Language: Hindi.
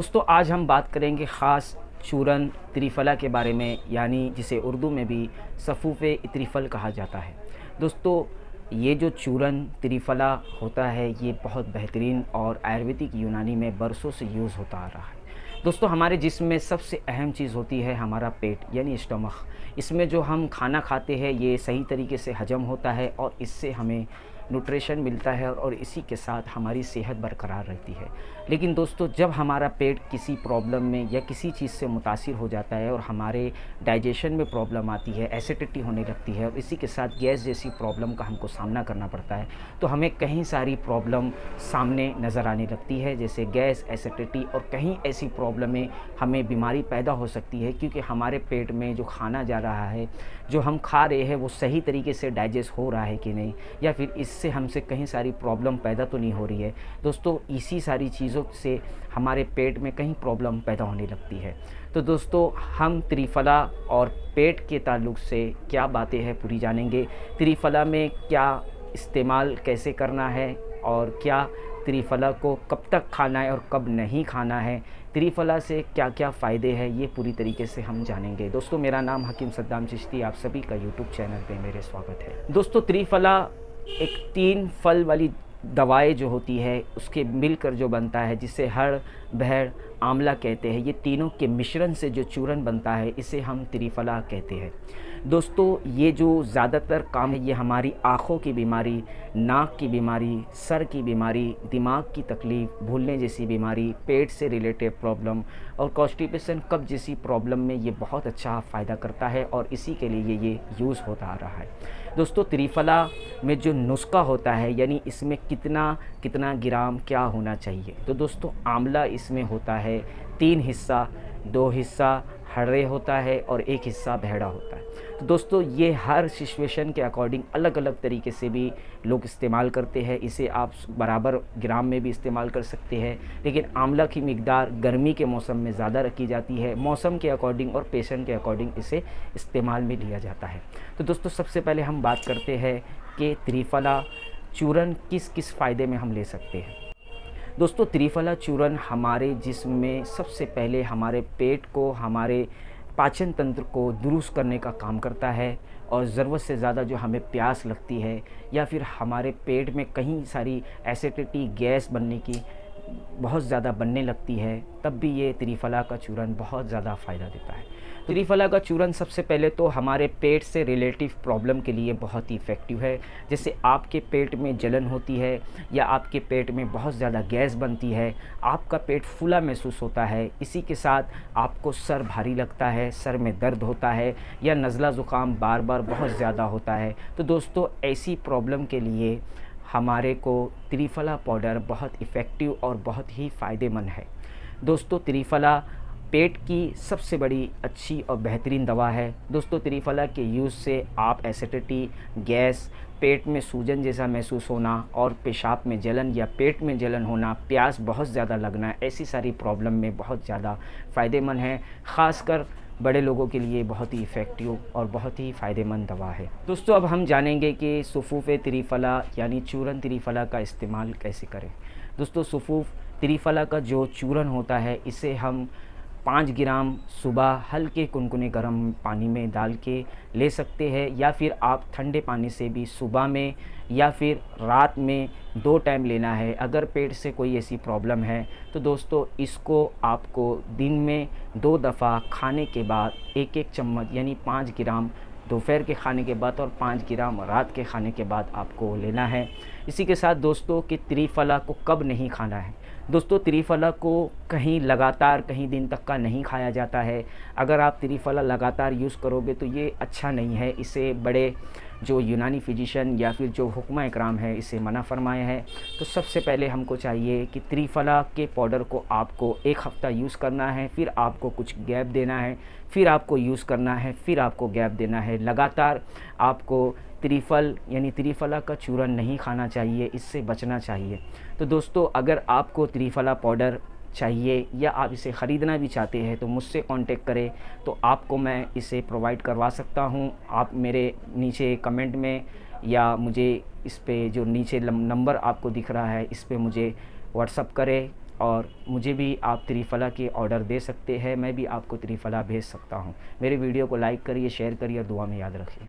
दोस्तों आज हम बात करेंगे ख़ास चूरन त्रिफला के बारे में, यानी जिसे उर्दू में भी सफ़ूफ़े त्रिफल कहा जाता है। दोस्तों ये जो चूरन त्रिफला होता है ये बहुत बेहतरीन और आयुर्वेदिक यूनानी में बरसों से यूज़ होता आ रहा है। दोस्तों हमारे जिस्म में सबसे अहम चीज़ होती है हमारा पेट यानी स्टमक। इसमें जो हम खाना खाते हैं ये सही तरीके से हजम होता है और इससे हमें न्यूट्रिशन मिलता है और इसी के साथ हमारी सेहत बरकरार रहती है। लेकिन दोस्तों जब हमारा पेट किसी प्रॉब्लम में या किसी चीज़ से मुतासिर हो जाता है और हमारे डाइजेशन में प्रॉब्लम आती है, एसिडिटी होने लगती है और इसी के साथ गैस जैसी प्रॉब्लम का हमको सामना करना पड़ता है, तो हमें कहीं सारी प्रॉब्लम सामने नज़र आने लगती है, जैसे गैस, एसिडिटी और कहीं ऐसी प्रॉब्लमें हमें बीमारी पैदा हो सकती है क्योंकि हमारे पेट में जो खाना जा रहा है, जो हम खा रहे हैं वो सही तरीके से डाइजेस्ट हो रहा है कि नहीं, या फिर इससे हमसे कहीं सारी प्रॉब्लम पैदा तो नहीं हो रही है। दोस्तों इसी सारी चीज़ों से हमारे पेट में कहीं प्रॉब्लम पैदा होने लगती है। तो दोस्तों हम त्रिफला और पेट के ताल्लुक़ से क्या बातें हैं पूरी जानेंगे। त्रिफला में क्या इस्तेमाल कैसे करना है और क्या त्रिफला को कब तक खाना है और कब नहीं खाना है, त्रिफला से क्या क्या फ़ायदे हैं, ये पूरी तरीके से हम जानेंगे। दोस्तों मेरा नाम हकीम सद्दाम चिश्ती, आप सभी का यूट्यूब चैनल पे मेरे स्वागत है। दोस्तों त्रिफला एक 3 फल वाली दवाएं जो होती है उसके मिलकर जो बनता है, जिसे हड़, बहड़, आंवला कहते हैं, ये तीनों के मिश्रण से जो चूरन बनता है इसे हम त्रिफला कहते हैं। दोस्तों ये जो ज़्यादातर काम है ये हमारी आँखों की बीमारी, नाक की बीमारी, सर की बीमारी, दिमाग की तकलीफ़, भूलने जैसी बीमारी, पेट से रिलेटेड प्रॉब्लम और कॉन्स्टिपेशन, कब्ज़ जैसी प्रॉब्लम में ये बहुत अच्छा फ़ायदा करता है और इसी के लिए ये यूज़ होता आ रहा है। दोस्तों त्रिफला में जो नुस्खा होता है यानी इसमें कितना कितना ग्राम क्या होना चाहिए, तो दोस्तों आंवला इसमें होता है 3 हिस्सा, 2 हिस्सा हरे होता है और 1 हिस्सा बहड़ा होता है। तो दोस्तों ये हर सिचुएशन के अकॉर्डिंग अलग अलग तरीके से भी लोग इस्तेमाल करते हैं। इसे आप बराबर ग्राम में भी इस्तेमाल कर सकते हैं, लेकिन आंवला की मिकदार गर्मी के मौसम में ज़्यादा रखी जाती है। मौसम के अकॉर्डिंग और पेशेंट के अकॉर्डिंग इसे इस्तेमाल में लिया जाता है। तो दोस्तों सबसे पहले हम बात करते हैं कि त्रिफला चूरन किस किस फ़ायदे में हम ले सकते हैं। दोस्तों त्रिफला चूरन हमारे जिस्म में सबसे पहले हमारे पेट को, हमारे पाचन तंत्र को दुरुस्त करने का काम करता है और ज़रूरत से ज़्यादा जो हमें प्यास लगती है या फिर हमारे पेट में कहीं सारी एसिडिटी, गैस बनने की बहुत ज़्यादा बनने लगती है, तब भी ये त्रिफला का चूरन बहुत ज़्यादा फ़ायदा देता है। त्रिफला का चूरन सबसे पहले तो हमारे पेट से रिलेटिव प्रॉब्लम के लिए बहुत ही इफ़ेक्टिव है। जैसे आपके पेट में जलन होती है या आपके पेट में बहुत ज़्यादा गैस बनती है, आपका पेट फूला महसूस होता है, इसी के साथ आपको सर भारी लगता है, सर में दर्द होता है या नज़ला ज़ुकाम बार बार बहुत ज़्यादा होता है, तो दोस्तों ऐसी प्रॉब्लम के लिए हमारे को त्रिफला पाउडर बहुत इफ़ेक्टिव और बहुत ही फ़ायदेमंद है। दोस्तों त्रिफला पेट की सबसे बड़ी अच्छी और बेहतरीन दवा है। दोस्तों त्रिफला के यूज़ से आप एसिडिटी, गैस, पेट में सूजन जैसा महसूस होना और पेशाब में जलन या पेट में जलन होना, प्यास बहुत ज़्यादा लगना, ऐसी सारी प्रॉब्लम में बहुत ज़्यादा फ़ायदेमंद है। ख़ासकर बड़े लोगों के लिए बहुत ही इफ़ेक्टिव और बहुत ही फ़ायदेमंद दवा है। दोस्तों अब हम जानेंगे कि सफ़ूफ़े त्रिफला यानी चूरन त्रिफला का इस्तेमाल कैसे करें। दोस्तों सफ़ूफ़ त्रिफला का जो चूरन होता है इसे हम 5 ग्राम सुबह हल्के कुनकुने गर्म पानी में डाल के ले सकते हैं, या फिर आप ठंडे पानी से भी सुबह में या फिर रात में 2 टाइम लेना है। अगर पेट से कोई ऐसी प्रॉब्लम है तो दोस्तों इसको आपको दिन में 2 दफ़ा खाने के बाद 1-1 चम्मच यानी 5 ग्राम दोपहर के खाने के बाद और 5 ग्राम रात के खाने के बाद आपको लेना है। इसी के साथ दोस्तों कि त्रिफला को कब नहीं खाना है। दोस्तों त्रिफला को कहीं लगातार कहीं दिन तक का नहीं खाया जाता है। अगर आप त्रिफला लगातार यूज़ करोगे तो ये अच्छा नहीं है। इसे बड़े जो यूनानी फिजिशियन या फिर जो हुक्मा इकराम है इसे मना फरमाया है। तो सबसे पहले हमको चाहिए कि त्रिफला के पाउडर को आपको 1 हफ़्ता यूज़ करना है, फिर आपको कुछ गैप देना है, फिर आपको यूज़ करना है, फिर आपको गैप देना है। लगातार आपको त्रिफल यानी त्रिफला का चूरन नहीं खाना चाहिए, इससे बचना चाहिए। तो दोस्तों अगर आपको त्रिफला पाउडर चाहिए या आप इसे ख़रीदना भी चाहते हैं तो मुझसे कांटेक्ट करें, तो आपको मैं इसे प्रोवाइड करवा सकता हूं। आप मेरे नीचे कमेंट में या मुझे इस पे जो नीचे नंबर आपको दिख रहा है इस पे मुझे व्हाट्सअप करें और मुझे भी आप त्रिफला के ऑर्डर दे सकते हैं, मैं भी आपको त्रिफला भेज सकता हूँ। मेरे वीडियो को लाइक करिए, शेयर करिए और दुआ में याद रखिए।